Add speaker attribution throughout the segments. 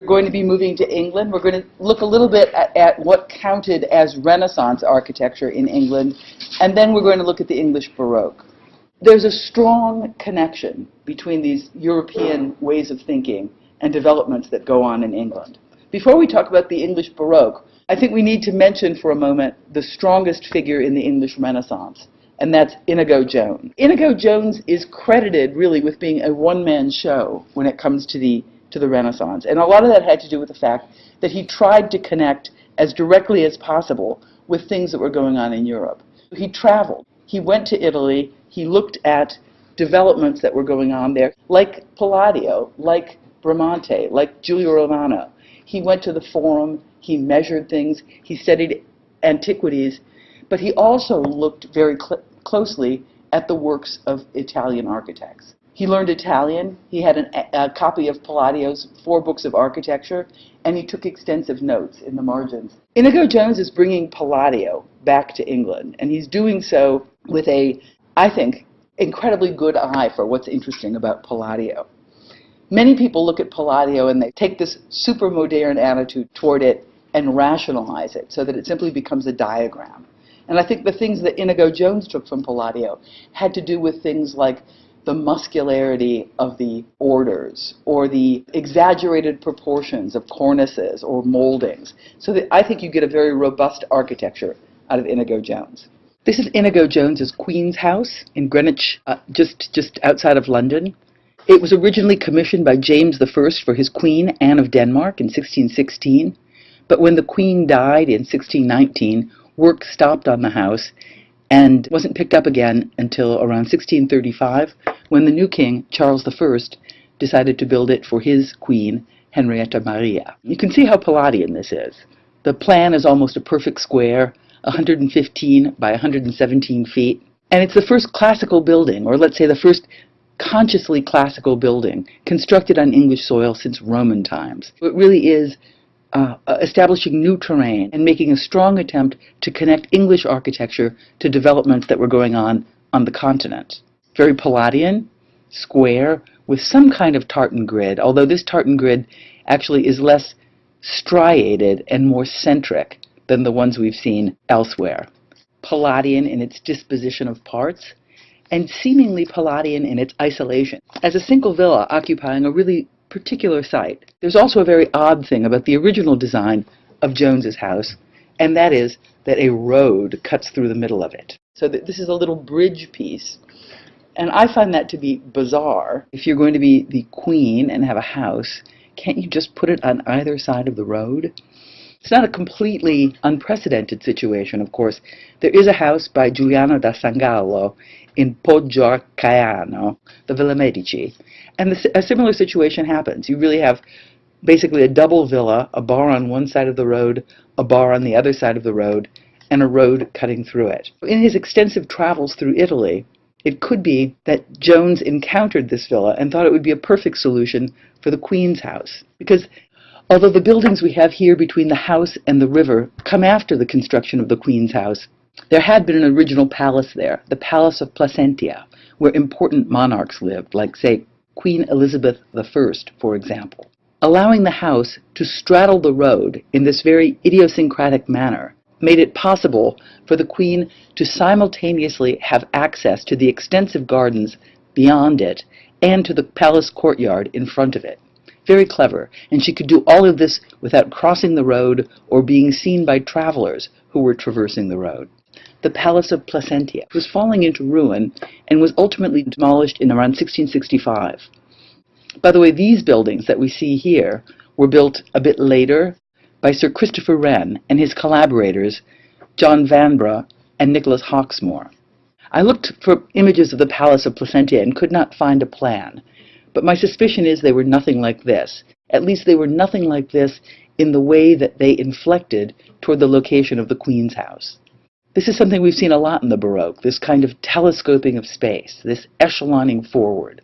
Speaker 1: We're going to be moving to England. We're going to look a little bit at what counted as Renaissance architecture in England, and then we're going to look at the English Baroque. There's a strong connection between these European ways of thinking and developments that go on in England. Before we talk about the English Baroque, I think we need to mention for a moment the strongest figure in the English Renaissance, and that's Inigo Jones. Inigo Jones is credited really with being a one-man show when it comes to the Renaissance, and a lot of that had to do with the fact that he tried to connect as directly as possible with things that were going on in Europe. He traveled. He went to Italy. He looked at developments that were going on there, like Palladio, like Bramante, like Giulio Romano. He went to the Forum. He measured things. He studied antiquities, but he also looked very closely at the works of Italian architects. He learned Italian. He had a copy of Palladio's 4 books of architecture, and he took extensive notes in the margins. Inigo Jones is bringing Palladio back to England, and he's doing so with a, I think, incredibly good eye for what's interesting about Palladio. Many people look at Palladio and they take this super modern attitude toward it and rationalize it so that it simply becomes a diagram. And I think the things that Inigo Jones took from Palladio had to do with things like the muscularity of the orders or the exaggerated proportions of cornices or moldings. So that I think you get a very robust architecture out of Inigo Jones. This is Inigo Jones's Queen's House in Greenwich, just outside of London. It was originally commissioned by James I for his queen, Anne of Denmark, in 1616. But when the Queen died in 1619, work stopped on the house and wasn't picked up again until around 1635, when the new king, Charles I, decided to build it for his queen, Henrietta Maria. You can see how Palladian this is. The plan is almost a perfect square, 115 by 117 feet, and it's the first classical building, or let's say the first consciously classical building, constructed on English soil since Roman times. It really is establishing new terrain and making a strong attempt to connect English architecture to developments that were going on the continent. Very Palladian, square, with some kind of tartan grid, although this tartan grid actually is less striated and more centric than the ones we've seen elsewhere. Palladian in its disposition of parts, and seemingly Palladian in its isolation, as a single villa occupying a really particular site. There's also a very odd thing about the original design of Jones's house, and that is that a road cuts through the middle of it. So this is a little bridge piece, and I find that to be bizarre. If you're going to be the queen and have a house, can't you just put it on either side of the road? It's not a completely unprecedented situation, of course. There is a house by Giuliano da Sangallo in Poggioarcaiano, the Villa Medici, and a similar situation happens. You really have basically a double villa, a bar on one side of the road, a bar on the other side of the road, and a road cutting through it. In his extensive travels through Italy, it could be that Jones encountered this villa and thought it would be a perfect solution for the Queen's house, because although the buildings we have here between the house and the river come after the construction of the Queen's house, there had been an original palace there, the Palace of Placentia, where important monarchs lived, like, say, Queen Elizabeth I, for example. Allowing the house to straddle the road in this very idiosyncratic manner made it possible for the Queen to simultaneously have access to the extensive gardens beyond it and to the palace courtyard in front of it. Very clever, and she could do all of this without crossing the road or being seen by travelers who were traversing the road. The Palace of Placentia was falling into ruin and was ultimately demolished in around 1665. By the way, these buildings that we see here were built a bit later by Sir Christopher Wren and his collaborators, John Vanbrugh and Nicholas Hawksmoor. I looked for images of the Palace of Placentia and could not find a plan, but my suspicion is they were nothing like this. At least they were nothing like this in the way that they inflected toward the location of the Queen's house. This is something we've seen a lot in the Baroque, this kind of telescoping of space, this echeloning forward.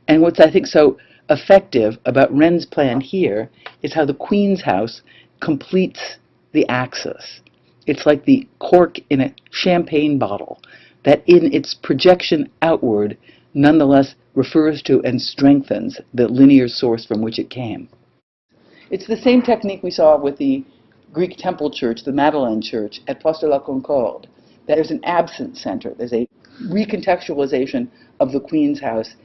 Speaker 1: And what's, I think, so effective about Wren's plan here is how the Queen's house completes the axis. It's like the cork in a champagne bottle that in its projection outward nonetheless refers to and strengthens the linear source from which it came. It's the same technique we saw with the Greek temple church, the Madeleine Church, at Place de la Concorde. There's an absent center. There's a recontextualization of the Queen's House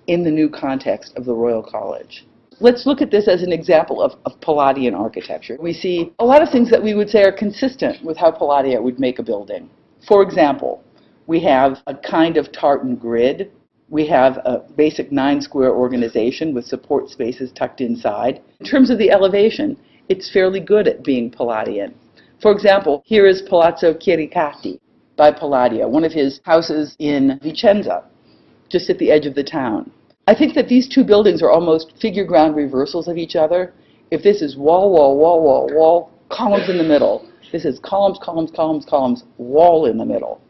Speaker 1: in the new context of the Royal College. Let's look at this as an example of Palladian architecture. We see a lot of things that we would say are consistent with how Palladio would make a building. For example, we have a kind of tartan grid. We have a basic 9-square organization with support spaces tucked inside. In terms of the elevation, it's fairly good at being Palladian. For example, here is Palazzo Chiericati by Palladio, one of his houses in Vicenza, just at the edge of the town. I think that these two buildings are almost figure ground reversals of each other. If this is wall, wall, wall, wall, wall, columns in the middle, this is columns, columns, columns, columns, wall in the middle.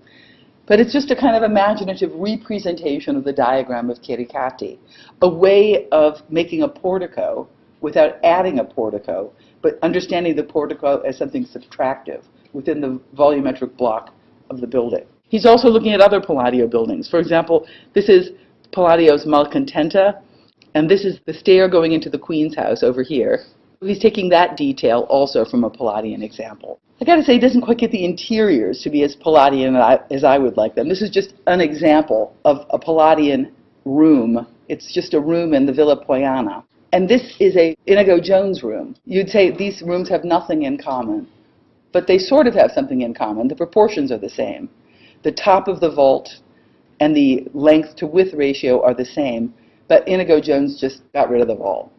Speaker 1: But it's just a kind of imaginative representation of the diagram of Chiericati, a way of making a portico without adding a portico, but understanding the portico as something subtractive within the volumetric block of the building. He's also looking at other Palladio buildings. For example, this is Palladio's Malcontenta, and this is the stair going into the Queen's House over here. He's taking that detail also from a Palladian example. I gotta say, he doesn't quite get the interiors to be as Palladian as I would like them. This is just an example of a Palladian room. It's just a room in the Villa Poiana. And this is a Inigo Jones room. You'd say these rooms have nothing in common, but they sort of have something in common. The proportions are the same. The top of the vault and the length to width ratio are the same, but Inigo Jones just got rid of the vault.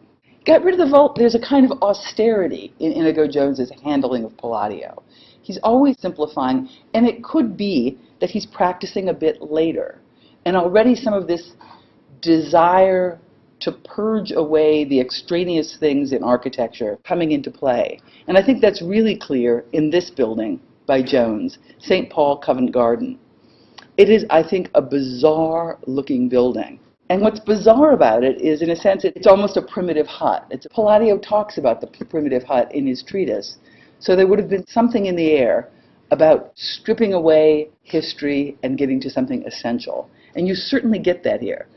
Speaker 1: Got rid of the vault. There's a kind of austerity in Inigo Jones's handling of Palladio. He's always simplifying, and it could be that he's practicing a bit later. And already some of this desire to purge away the extraneous things in architecture coming into play. And I think that's really clear in this building by Jones, St. Paul Covent Garden. It is, I think, a bizarre-looking building. And what's bizarre about it is, in a sense, it's almost a primitive hut. Palladio talks about the primitive hut in his treatise. So there would have been something in the air about stripping away history and getting to something essential. And you certainly get that here.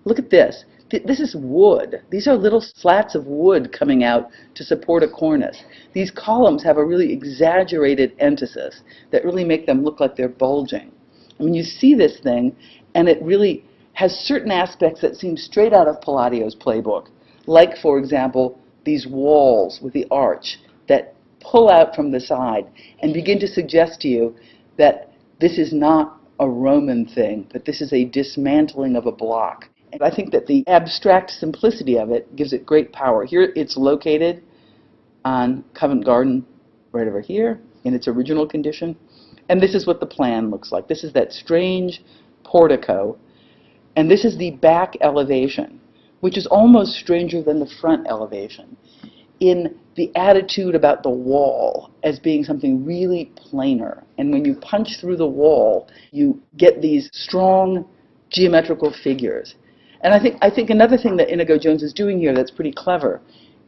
Speaker 1: Look at this. This is wood. These are little slats of wood coming out to support a cornice. These columns have a really exaggerated emphasis that really make them look like they're bulging. I mean, you see this thing, and it really has certain aspects that seem straight out of Palladio's playbook, like, for example, these walls with the arch that pull out from the side and begin to suggest to you that this is not a Roman thing, but this is a dismantling of a block. And I think that the abstract simplicity of it gives it great power. Here it's located on Covent Garden, right over here, in its original condition. And this is what the plan looks like. This is that strange portico. And this is the back elevation, which is almost stranger than the front elevation, in the attitude about the wall as being something really planar. And when you punch through the wall, you get these strong geometrical figures. And I think another thing that Inigo Jones is doing here that's pretty clever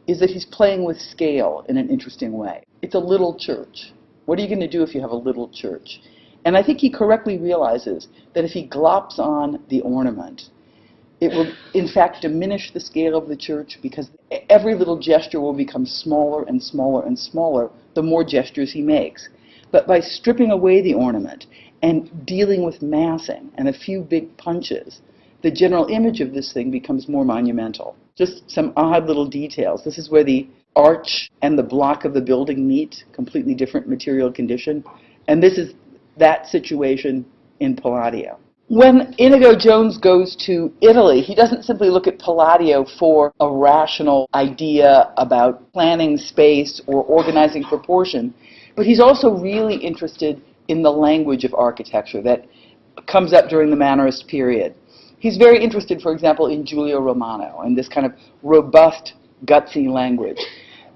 Speaker 1: is that he's playing with scale in an interesting way. It's a little church. What are you going to do if you have a little church? And I think he correctly realizes that if he glops on the ornament, it will, in fact, diminish the scale of the church, because every little gesture will become smaller and smaller and smaller the more gestures he makes. But by stripping away the ornament and dealing with massing and a few big punches, the general image of this thing becomes more monumental. Just some odd little details. This is where the arch and the block of the building meet, completely different material condition. And this is that situation in Palladio. When Inigo Jones goes to Italy, he doesn't simply look at Palladio for a rational idea about planning space or organizing proportion, but he's also really interested in the language of architecture that comes up during the Mannerist period. He's very interested, for example, in Giulio Romano and this kind of robust, gutsy language.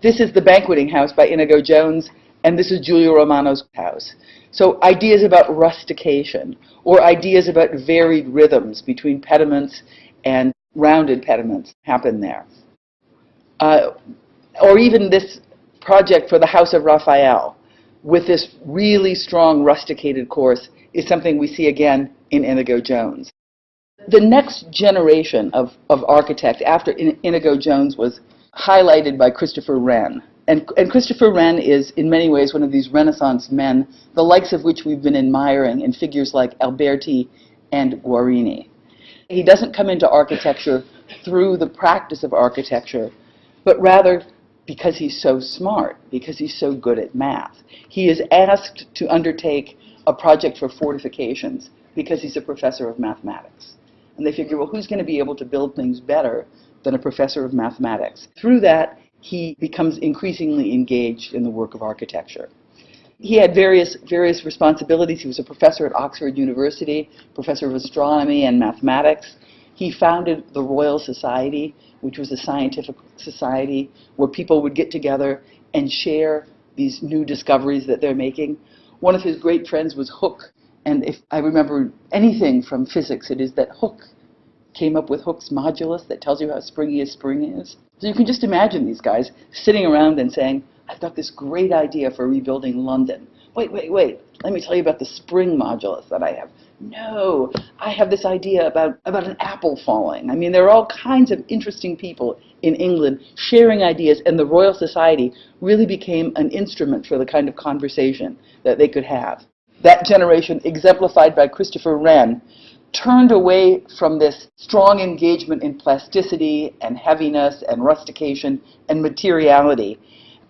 Speaker 1: This is the banqueting house by Inigo Jones, and this is Giulio Romano's house. So ideas about rustication, or ideas about varied rhythms between pediments and rounded pediments happen there. Or even this project for the House of Raphael, with this really strong rusticated course, is something we see again in Inigo Jones. The next generation of architect after Inigo Jones was highlighted by Christopher Wren. And Christopher Wren is, in many ways, one of these Renaissance men, the likes of which we've been admiring in figures like Alberti and Guarini. He doesn't come into architecture through the practice of architecture, but rather because he's so smart, because he's so good at math. He is asked to undertake a project for fortifications because he's a professor of mathematics. And they figure, well, who's going to be able to build things better than a professor of mathematics? Through that, he becomes increasingly engaged in the work of architecture. He had various responsibilities. He was a professor at Oxford University, professor of astronomy and mathematics. He founded the Royal Society, which was a scientific society where people would get together and share these new discoveries that they're making. One of his great friends was Hooke, and if I remember anything from physics, it is that Hooke came up with Hooke's modulus that tells you how springy a spring is. So you can just imagine these guys sitting around and saying, I've got this great idea for rebuilding London. Wait, let me tell you about the spring modulus that I have. No, I have this idea about an apple falling. I mean, there are all kinds of interesting people in England sharing ideas, and the Royal Society really became an instrument for the kind of conversation that they could have. That generation, exemplified by Christopher Wren, turned away from this strong engagement in plasticity and heaviness and rustication and materiality,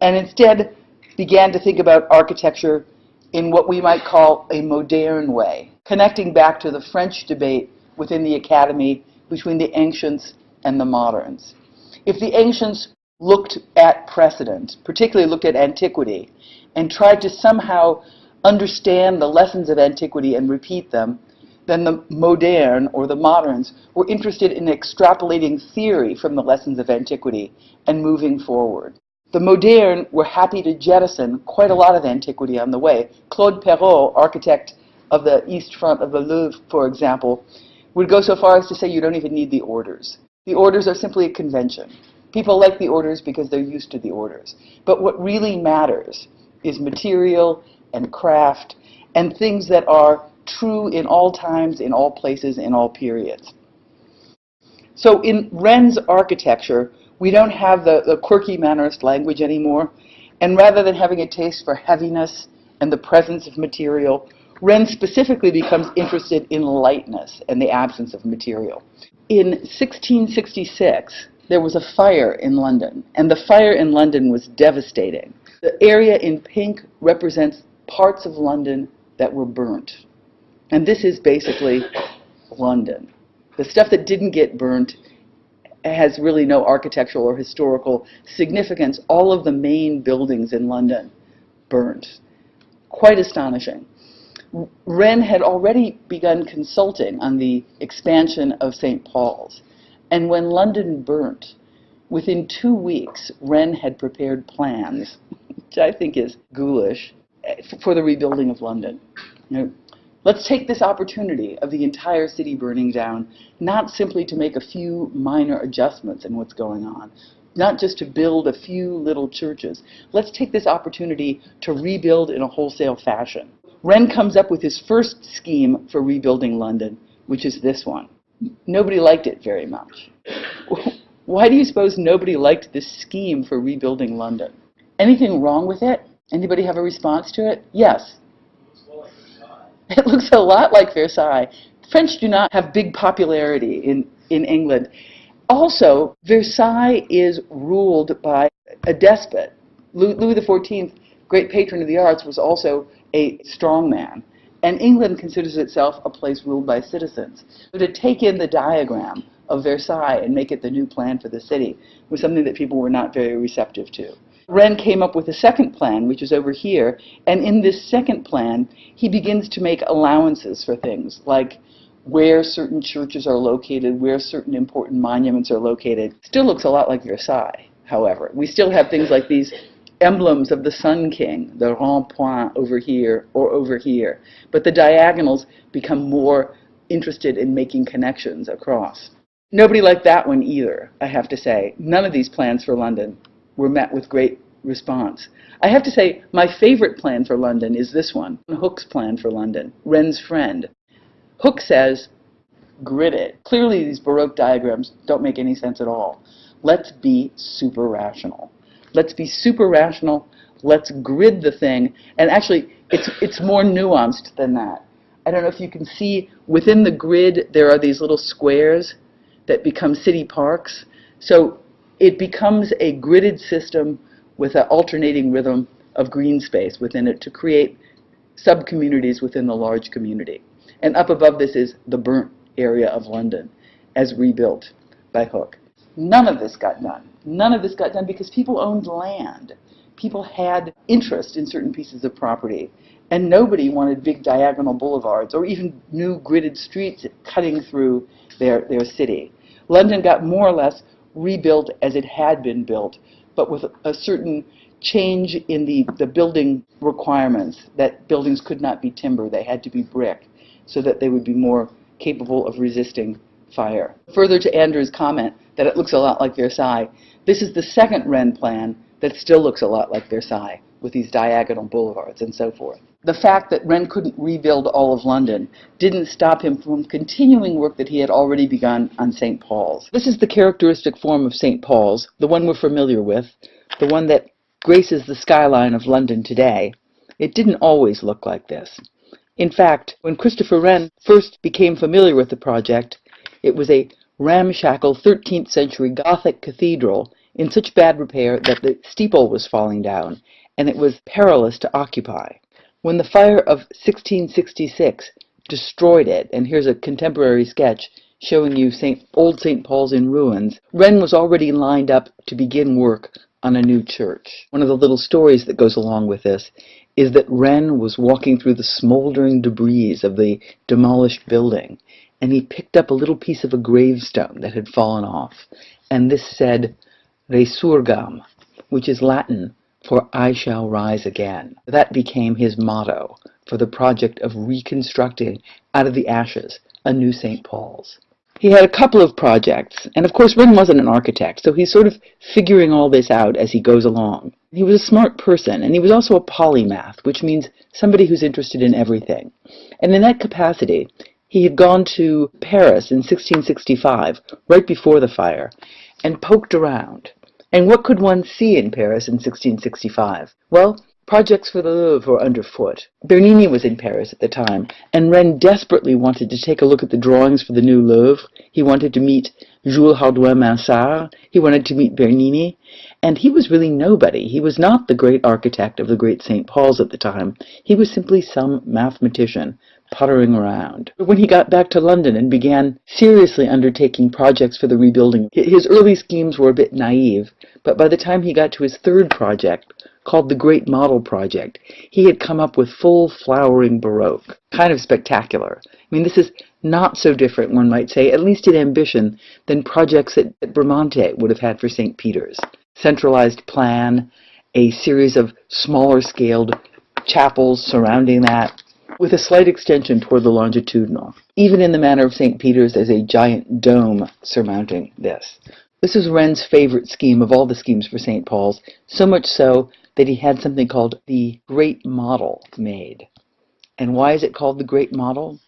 Speaker 1: and instead began to think about architecture in what we might call a modern way, connecting back to the French debate within the Academy between the ancients and the moderns. If the ancients looked at precedent, particularly looked at antiquity, and tried to somehow understand the lessons of antiquity and repeat them, then the modern, or the moderns, were interested in extrapolating theory from the lessons of antiquity and moving forward. The modern were happy to jettison quite a lot of antiquity on the way. Claude Perrault, architect of the East Front of the Louvre, for example, would go so far as to say you don't even need the orders. The orders are simply a convention. People like the orders because they're used to the orders. But what really matters is material and craft and things that are true in all times, in all places, in all periods. So in Wren's architecture, we don't have the quirky mannerist language anymore, and rather than having a taste for heaviness and the presence of material, Wren specifically becomes interested in lightness and the absence of material. In 1666, there was a fire in London, and the fire in London was devastating. The area in pink represents parts of London that were burnt. And this is basically London. The stuff that didn't get burnt has really no architectural or historical significance. All of the main buildings in London burnt. Quite astonishing. Wren had already begun consulting on the expansion of St. Paul's. And when London burnt, within 2 weeks, Wren had prepared plans, which I think is ghoulish, for the rebuilding of London. You know, let's take this opportunity of the entire city burning down, not simply to make a few minor adjustments in what's going on, not just to build a few little churches. Let's take this opportunity to rebuild in a wholesale fashion. Wren comes up with his first scheme for rebuilding London, which is this one. Nobody liked it very much. Why do you suppose nobody liked this scheme for rebuilding London? Anything wrong with it? Anybody have a response to it? Yes. It looks a lot like Versailles. French do not have big popularity in England. Also, Versailles is ruled by a despot. Louis XIV, great patron of the arts, was also a strong man. And England considers itself a place ruled by citizens. So to take in the diagram of Versailles and make it the new plan for the city was something that people were not very receptive to. Wren came up with a second plan, which is over here, and in this second plan, he begins to make allowances for things, like where certain churches are located, where certain important monuments are located. Still looks a lot like Versailles, however. We still have things like these emblems of the Sun King, the rond-point over here or over here, but the diagonals become more interested in making connections across. Nobody liked that one either, I have to say. None of these plans for London were met with great response. I have to say, my favorite plan for London is this one, Hooke's plan for London, Wren's friend. Hooke says, grid it. Clearly these Baroque diagrams don't make any sense at all. let's be super rational. Let's be super rational. Let's grid the thing. And actually, it's more nuanced than that. I don't know if you can see within the grid there are these little squares that become city parks. So it becomes a gridded system with an alternating rhythm of green space within it to create sub-communities within the large community. And up above this is the burnt area of London as rebuilt by Hooke. None of this got done. None of this got done because people owned land. People had interest in certain pieces of property. And nobody wanted big diagonal boulevards or even new gridded streets cutting through their city. London got more or less rebuilt as it had been built, but with a certain change in the building requirements, that buildings could not be timber, they had to be brick, so that they would be more capable of resisting fire. Further to Andrew's comment that it looks a lot like Versailles, this is the second Wren plan that still looks a lot like Versailles, with these diagonal boulevards and so forth. The fact that Wren couldn't rebuild all of London didn't stop him from continuing work that he had already begun on St. Paul's. This is the characteristic form of St. Paul's, the one we're familiar with, the one that graces the skyline of London today. It didn't always look like this. In fact, when Christopher Wren first became familiar with the project, it was a ramshackle 13th century Gothic cathedral in such bad repair that the steeple was falling down, and it was perilous to occupy. When the fire of 1666 destroyed it, and here's a contemporary sketch showing you old St. Paul's in ruins, Wren was already lined up to begin work on a new church. One of the little stories that goes along with this is that Wren was walking through the smoldering debris of the demolished building, and he picked up a little piece of a gravestone that had fallen off, and this said, Resurgam, which is Latin for I shall rise again. That became his motto for the project of reconstructing out of the ashes a new St. Paul's. He had a couple of projects, and of course Wren wasn't an architect, so he's sort of figuring all this out as he goes along. He was a smart person, and he was also a polymath, which means somebody who's interested in everything. And in that capacity, he had gone to Paris in 1665, right before the fire, and poked around. And what could one see in Paris in 1665? Well, projects for the Louvre were underfoot. Bernini was in Paris at the time, and Wren desperately wanted to take a look at the drawings for the new Louvre. He wanted to meet Jules Hardouin-Mansart. He wanted to meet Bernini. And he was really nobody. He was not the great architect of the great St. Paul's at the time. He was simply some mathematician puttering around. But when he got back to London and began seriously undertaking projects for the rebuilding, his early schemes were a bit naive, but by the time he got to his third project, called the Great Model Project, he had come up with full flowering Baroque. Kind of spectacular. I mean, this is not so different, one might say, at least in ambition, than projects that Bramante would have had for St. Peter's. Centralized plan, a series of smaller-scaled chapels surrounding that, with a slight extension toward the longitudinal. Even in the manner of St. Peter's, there's a giant dome surmounting this. This is Wren's favorite scheme of all the schemes for St. Paul's, so much so that he had something called the Great Model made. And why is it called the Great Model?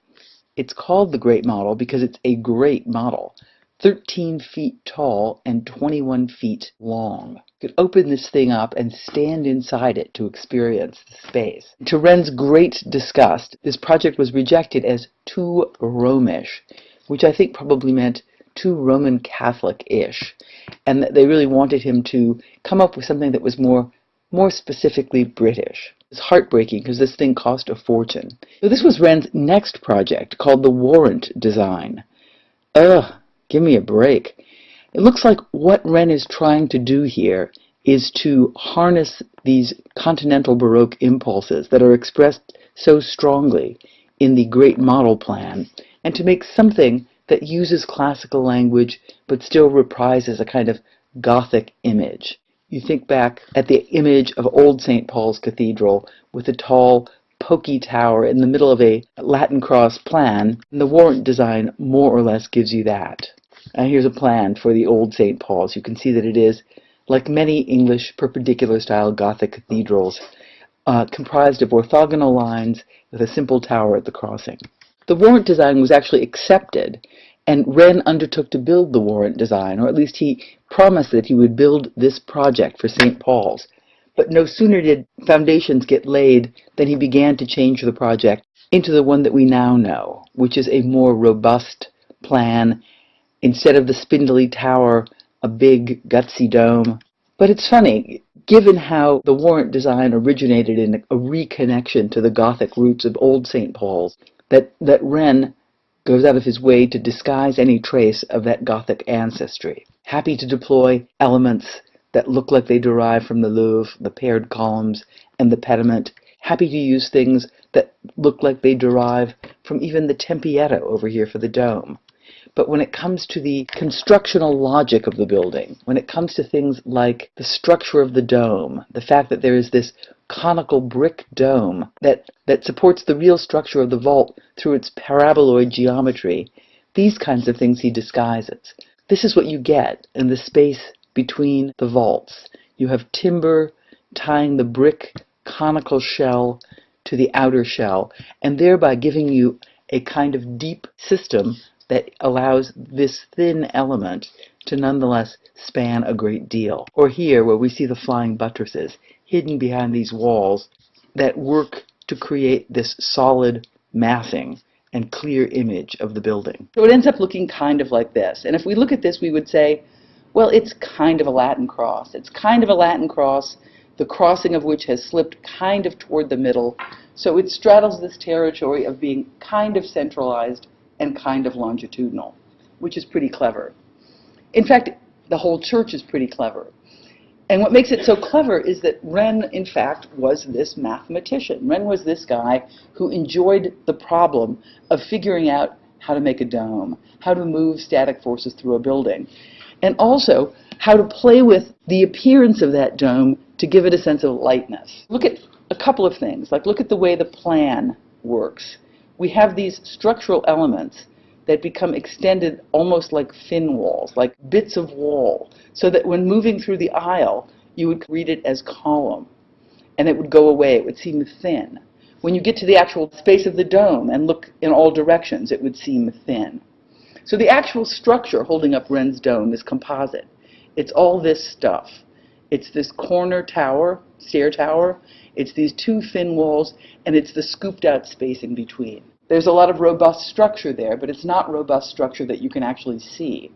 Speaker 1: It's called the Great Model because it's a great model, 13 feet tall and 21 feet long. You could open this thing up and stand inside it to experience the space. To Wren's great disgust, this project was rejected as too Romish, which I think probably meant too Roman Catholic-ish, and that they really wanted him to come up with something that was more specifically British. It's heartbreaking because this thing cost a fortune. So this was Wren's next project, called the Warrant Design. Ugh, give me a break. It looks like what Wren is trying to do here is to harness these continental Baroque impulses that are expressed so strongly in the Great Model Plan, and to make something that uses classical language but still reprises a kind of Gothic image. You think back at the image of old St. Paul's Cathedral with a tall, pokey tower in the middle of a Latin cross plan, and the Warrant Design more or less gives you that. And here's a plan for the old St. Paul's. You can see that it is, like many English perpendicular-style Gothic cathedrals, comprised of orthogonal lines with a simple tower at the crossing. The Warrant Design was actually accepted, And Wren undertook to build the warrant design, or at least he promised that he would build this project for St. Paul's. But no sooner did foundations get laid than he began to change the project into the one that we now know, which is a more robust plan. Instead of the spindly tower, a big, gutsy dome. But it's funny, given how the warrant design originated in a reconnection to the Gothic roots of old St. Paul's, that Wren goes out of his way to disguise any trace of that Gothic ancestry. Happy to deploy elements that look like they derive from the Louvre, the paired columns, and the pediment. Happy to use things that look like they derive from even the Tempietto over here for the dome. But when it comes to the constructional logic of the building, when it comes to things like the structure of the dome, the fact that there is this conical brick dome that supports the real structure of the vault through its paraboloid geometry, these kinds of things he disguises. This is what you get in the space between the vaults. You have timber tying the brick conical shell to the outer shell, and thereby giving you a kind of deep system that allows this thin element to nonetheless span a great deal. Or here, where we see the flying buttresses hidden behind these walls that work to create this solid massing and clear image of the building. So it ends up looking kind of like this. And if we look at this, we would say, well, it's kind of a Latin cross. It's kind of a Latin cross, the crossing of which has slipped kind of toward the middle. So it straddles this territory of being kind of centralized and kind of longitudinal, which is pretty clever. In fact, the whole church is pretty clever. And what makes it so clever is that Wren, in fact, was this mathematician. Wren was this guy who enjoyed the problem of figuring out how to make a dome, how to move static forces through a building, and also how to play with the appearance of that dome to give it a sense of lightness. Look at a couple of things, like look at the way the plan works. We have these structural elements that become extended almost like fin walls, like bits of wall, so that when moving through the aisle, you would read it as column, and it would go away, it would seem thin. When you get to the actual space of the dome and look in all directions, it would seem thin. So the actual structure holding up Wren's dome is composite. It's all this stuff. It's this corner tower, stair tower, it's these two thin walls, and it's the scooped out space in between. There's a lot of robust structure there, but it's not robust structure that you can actually see.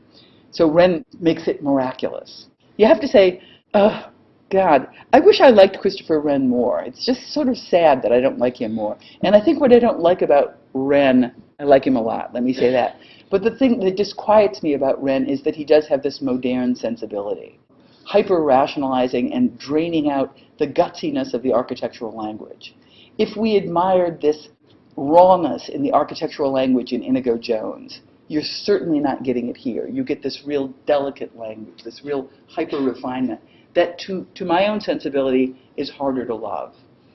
Speaker 1: So Wren makes it miraculous. You have to say, oh, God, I wish I liked Christopher Wren more. It's just sort of sad that I don't like him more. And I think what I don't like about Wren, I like him a lot, let me say that. But the thing that disquiets me about Wren is that he does have this modern sensibility, hyper-rationalizing and draining out the gutsiness of the architectural language. If we admired this rawness in the architectural language in Inigo Jones, you're certainly not getting it here. You get this real delicate language, this real hyper-refinement that, to my own sensibility, is harder to love.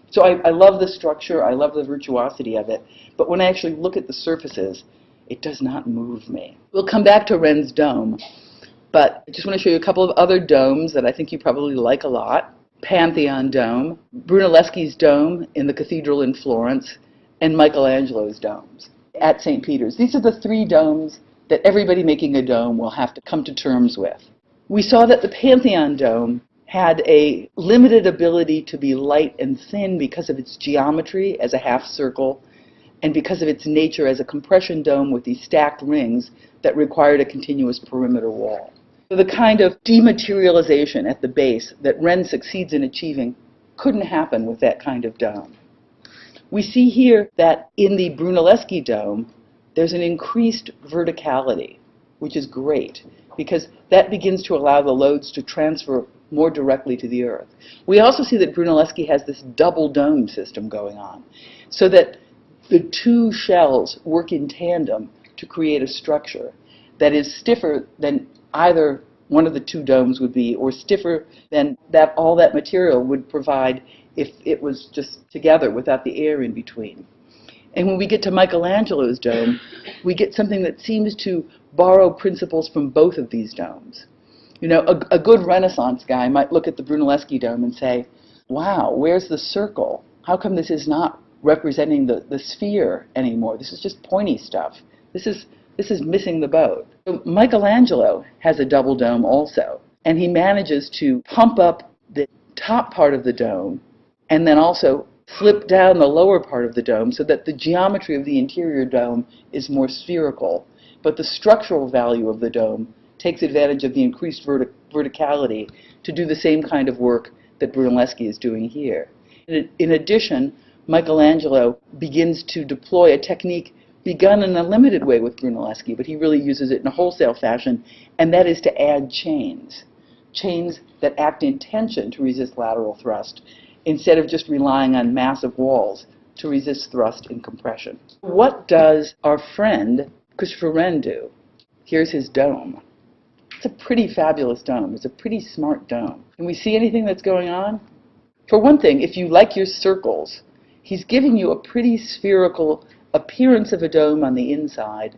Speaker 1: So I love the structure, I love the virtuosity of it, but when I actually look at the surfaces, it does not move me. We'll come back to Wren's dome, but I just want to show you a couple of other domes that I think you probably like a lot. Pantheon Dome, Brunelleschi's dome in the cathedral in Florence, and Michelangelo's domes at St. Peter's. These are the three domes that everybody making a dome will have to come to terms with. We saw that the Pantheon Dome had a limited ability to be light and thin because of its geometry as a half circle and because of its nature as a compression dome with these stacked rings that required a continuous perimeter wall. So the kind of dematerialization at the base that Wren succeeds in achieving couldn't happen with that kind of dome. We see here that in the Brunelleschi dome, there's an increased verticality, which is great, because that begins to allow the loads to transfer more directly to the earth. We also see that Brunelleschi has this double dome system going on, so that the two shells work in tandem to create a structure that is stiffer than either one of the two domes would be, or stiffer than that all that material would provide if it was just together without the air in between. And when we get to Michelangelo's dome, we get something that seems to borrow principles from both of these domes. You know, a good Renaissance guy might look at the Brunelleschi dome and say, wow, where's the circle? How come this is not representing the sphere anymore? This is just pointy stuff. This is This is missing the boat. So Michelangelo has a double dome also, and he manages to pump up the top part of the dome and then also flip down the lower part of the dome so that the geometry of the interior dome is more spherical, but the structural value of the dome takes advantage of the increased verticality to do the same kind of work that Brunelleschi is doing here. In addition, Michelangelo begins to deploy a technique begun in a limited way with Brunelleschi, but he really uses it in a wholesale fashion, and that is to add chains. Chains that act in tension to resist lateral thrust, instead of just relying on massive walls to resist thrust and compression. What does our friend Christopher Wren do? Here's his dome. It's a pretty fabulous dome. It's a pretty smart dome. Can we see anything that's going on? For one thing, if you like your circles, he's giving you a pretty spherical appearance of a dome on the inside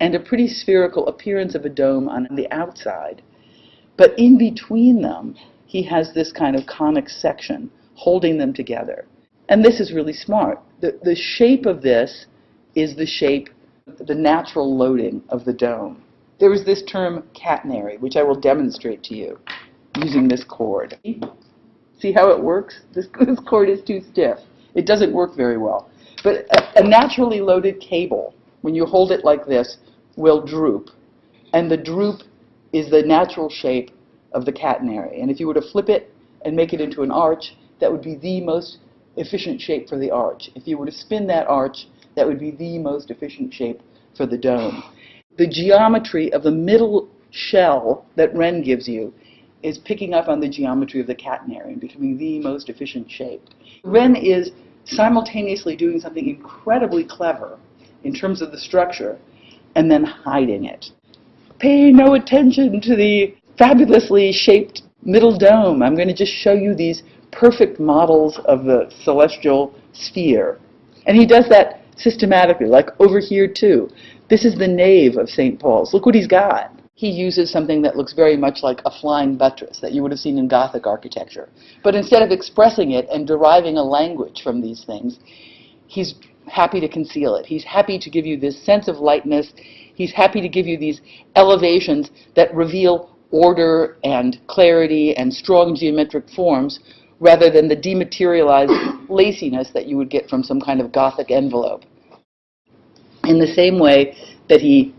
Speaker 1: and a pretty spherical appearance of a dome on the outside. But in between them, he has this kind of conic section holding them together. And this is really smart. The shape of this is the shape, the natural loading of the dome. There is this term catenary, which I will demonstrate to you using this cord. See how it works? This cord is too stiff. It doesn't work very well. But a naturally loaded cable, when you hold it like this, will droop. And the droop is the natural shape of the catenary. And if you were to flip it and make it into an arch, that would be the most efficient shape for the arch. If you were to spin that arch, that would be the most efficient shape for the dome. The geometry of the middle shell that Wren gives you is picking up on the geometry of the catenary and becoming the most efficient shape. Wren is simultaneously doing something incredibly clever in terms of the structure and then hiding it. Pay no attention to the fabulously shaped middle dome. I'm going to just show you these perfect models of the celestial sphere. And he does that systematically, like over here too. This is the nave of St. Paul's. Look what he's got. He uses something that looks very much like a flying buttress that you would have seen in Gothic architecture. But instead of expressing it and deriving a language from these things, he's happy to conceal it. He's happy to give you this sense of lightness. He's happy to give you these elevations that reveal order and clarity and strong geometric forms rather than the dematerialized laciness that you would get from some kind of Gothic envelope. In the same way that he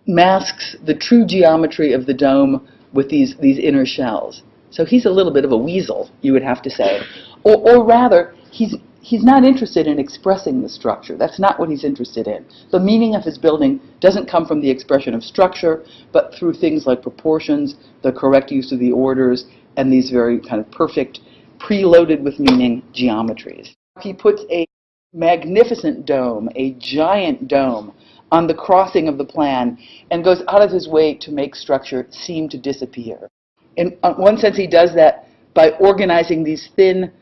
Speaker 1: masks the true geometry of the dome with these inner shells. So he's a little bit of a weasel, you would have to say. Or rather, he's not interested in expressing the structure. That's not what he's interested in. The meaning of his building doesn't come from the expression of structure, but through things like proportions, the correct use of the orders, and these very kind of perfect, preloaded with meaning geometries. He puts a magnificent dome, a giant dome, on the crossing of the plan and goes out of his way to make structure seem to disappear. In one sense, he does that by organizing these thin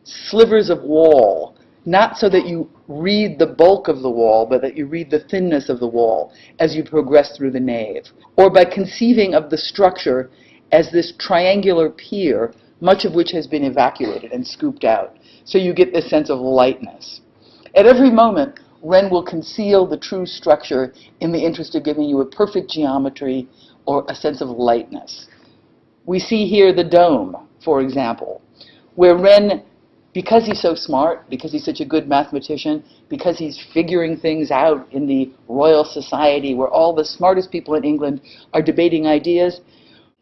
Speaker 1: slivers of wall, not so that you read the bulk of the wall, but that you read the thinness of the wall as you progress through the nave, or by conceiving of the structure as this triangular pier, much of which has been evacuated and scooped out. So you get this sense of lightness. At every moment, Wren will conceal the true structure in the interest of giving you a perfect geometry or a sense of lightness. We see here the dome, for example, where Wren, because he's so smart, because he's such a good mathematician, because he's figuring things out in the Royal Society where all the smartest people in England are debating ideas,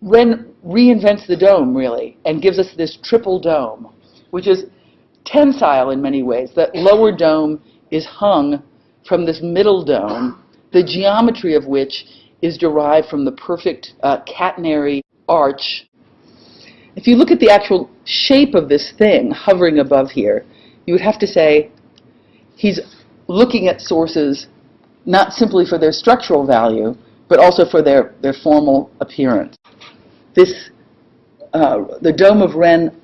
Speaker 1: Wren reinvents the dome, really, and gives us this triple dome, which is tensile in many ways. That lower dome is hung from this middle dome, the geometry of which is derived from the perfect catenary arch. If you look at the actual shape of this thing hovering above here, you would have to say he's looking at sources not simply for their structural value, but also for their formal appearance. The dome of Wren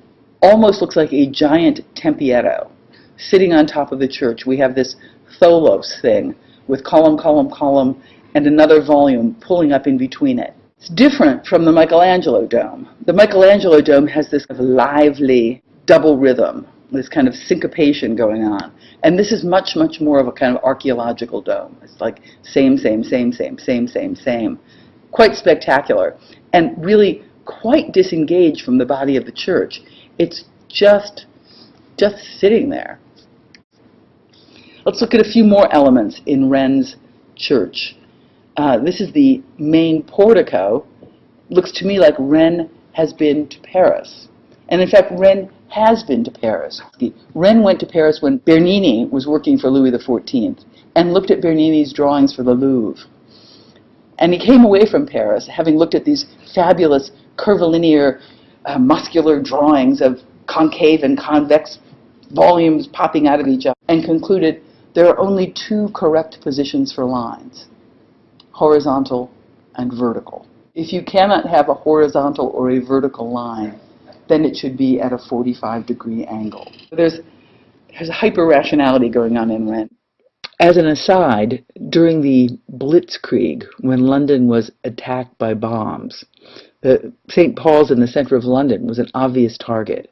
Speaker 1: almost looks like a giant tempietto sitting on top of the church. We have this tholos thing with column, column, column, and another volume pulling up in between it. It's different from the Michelangelo dome. The Michelangelo dome has this lively double rhythm this kind of syncopation going on. And this is much, much more of a kind of archaeological dome. It's like same, same, same, same, same, same, same. Quite spectacular, and really quite disengaged from the body of the church. It's just sitting there. Let's look at a few more elements in Rennes church. This is the main portico. Looks to me like Rennes has been to Paris. And in fact, Rennes has been to Paris. Rennes went to Paris when Bernini was working for Louis XIV and looked at Bernini's drawings for the Louvre. And he came away from Paris having looked at these fabulous curvilinear, muscular drawings of concave and convex volumes popping out of each other, and concluded there are only two correct positions for lines: horizontal and vertical. If you cannot have a horizontal or a vertical line, then it should be at a 45-degree angle. There's a hyper-rationality going on in Rennes. As an aside, during the Blitzkrieg, when London was attacked by bombs, St. Paul's in the center of London was an obvious target.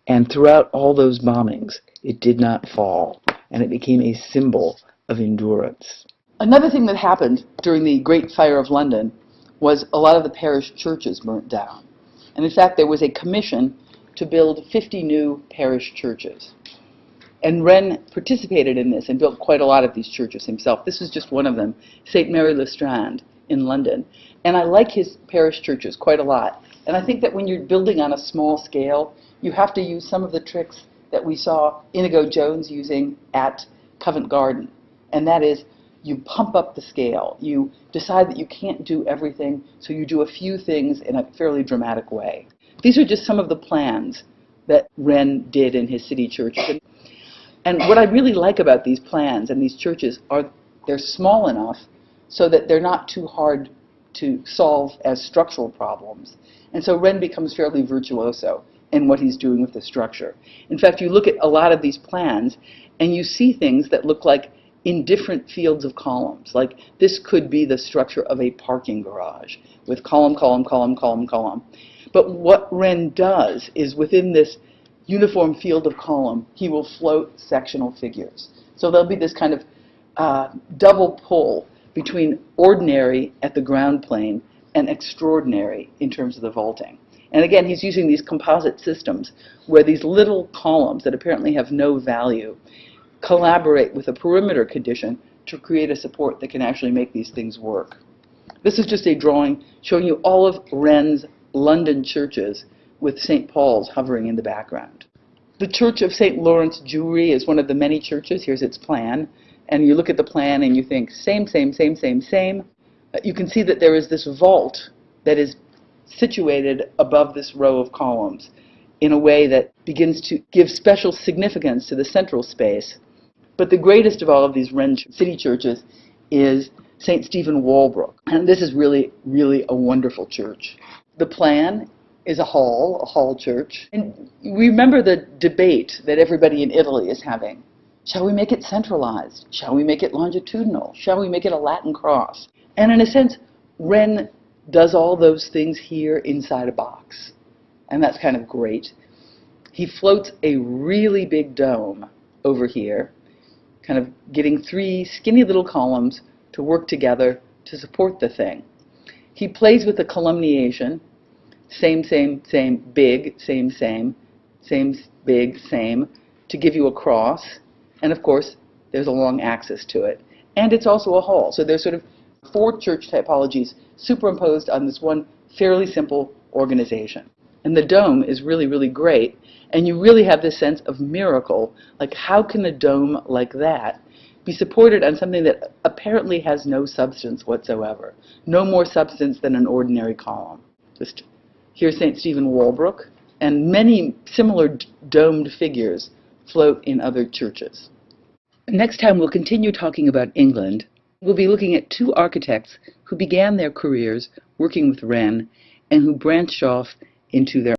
Speaker 1: And throughout all those bombings, it did not fall, and it became a symbol of endurance. Another thing that happened during the Great Fire of London was a lot of the parish churches burnt down. And in fact, there was a commission to build 50 new parish churches. And Rennes participated in this and built quite a lot of these churches himself. This is just one of them, St. Mary le Strand in London. And I like his parish churches quite a lot. And I think that when you're building on a small scale, you have to use some of the tricks that we saw Inigo Jones using at Covent Garden. And that is, you pump up the scale. You decide that you can't do everything, so you do a few things in a fairly dramatic way. These are just some of the plans that Rennes did in his city churches. And what I really like about these plans and these churches are they're small enough so that they're not too hard to solve as structural problems. And so Rennes becomes fairly virtuoso in what he's doing with the structure. In fact, you look at a lot of these plans and you see things that look like in different fields of columns. Like this could be the structure of a parking garage with column, column, column, column, column. But what Rennes does is within this uniform field of column, he will float sectional figures. So there'll be this kind of double pull between ordinary at the ground plane and extraordinary in terms of the vaulting. And again, he's using these composite systems where these little columns that apparently have no value collaborate with a perimeter condition to create a support that can actually make these things work. This is just a drawing showing you all of Rennes' London churches with St. Paul's hovering in the background. The Church of St. Lawrence Jewry is one of the many churches. Here's its plan. And you look at the plan and you think, same, same, same, same, same. You can see that there is this vault that is situated above this row of columns in a way that begins to give special significance to the central space. But the greatest of all of these Rennes city churches is St. Stephen Walbrook. And this is really, really a wonderful church. The plan is a hall church. And we remember the debate that everybody in Italy is having. Shall we make it centralized? Shall we make it longitudinal? Shall we make it a Latin cross? And in a sense, Rennes does all those things here inside a box. And that's kind of great. He floats a really big dome over here, kind of getting three skinny little columns to work together to support the thing. He plays with the columniation, same, same, same, big, same, same, same, big, same, to give you a cross. And of course, there's a long axis to it. And it's also a hall. So there's sort of four church typologies superimposed on this one fairly simple organization. And the dome is really, really great. And you really have this sense of miracle. Like, how can a dome like that be supported on something that apparently has no substance whatsoever? No more substance than an ordinary column. Just here's St. Stephen Walbrook. And many similar domed figures float in other churches. Next time we'll continue talking about England. We'll be looking at two architects who began their careers working with Rennes and who branched off into their